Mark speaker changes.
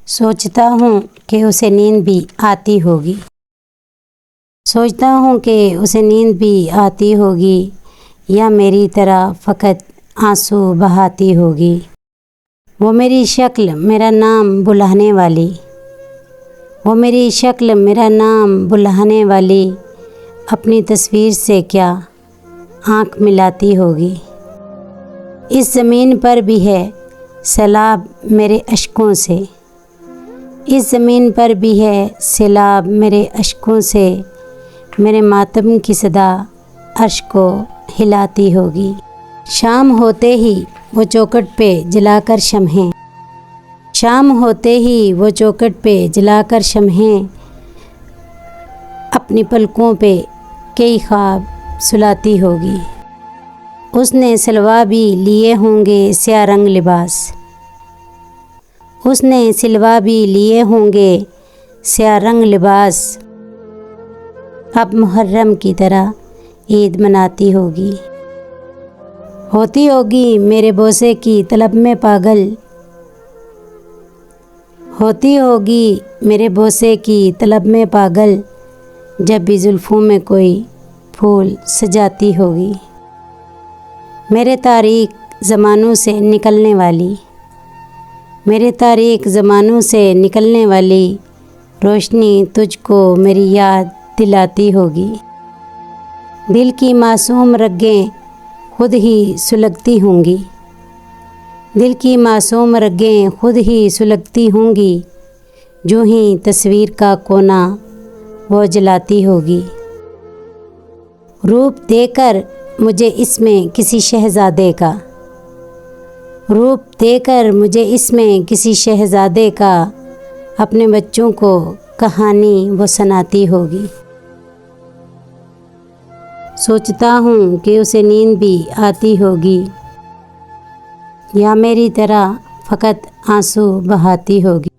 Speaker 1: सोचता हूँ कि उसे नींद भी आती होगी। सोचता हूँ कि उसे नींद भी आती होगी, या मेरी तरह फ़कत आंसू बहाती होगी। वो मेरी शक्ल मेरा नाम बुलाने वाली, वो मेरी शक्ल मेरा नाम बुलाने वाली, अपनी तस्वीर से क्या आँख मिलाती होगी। इस ज़मीन पर भी है सैलाब मेरे अश्कों से, इस ज़मीन पर भी है सैलाब मेरे अश्कों से, मेरे मातम की सदा अर्श को हिलाती होगी। शाम होते ही वो चौखट पे जलाकर शम्हें, शाम होते ही वो चौखट पे जलाकर शम्हें, अपनी पलकों पे कई ख्वाब सुलाती होगी। उसने सिलवा भी लिए होंगे स्याह रंग लिबास, उसने सिलवा भी लिए होंगे स्याह रंग लिबास, अब मुहर्रम की तरह ईद मनाती होगी। होती होगी मेरे बोसे की तलब में पागल, होती होगी मेरे बोसे की तलब में पागल, जब भी जुल्फ़ों में कोई फूल सजाती होगी। मेरे तारीक ज़मानों से निकलने वाली, मेरे तारीक ज़मानों से निकलने वाली रोशनी तुझको मेरी याद दिलाती होगी। दिल की मासूम रगें खुद ही सुलगती होंगी, दिल की मासूम रगें खुद ही सुलगती होंगी, जो ही तस्वीर का कोना वो जलाती होगी। रूप देकर मुझे इसमें किसी शहज़ादे का, रूप देकर मुझे इसमें किसी शहज़ादे का, अपने बच्चों को कहानी वो सुनाती होगी। सोचता हूँ कि उसे नींद भी आती होगी, या मेरी तरह फ़कत आंसू बहाती होगी।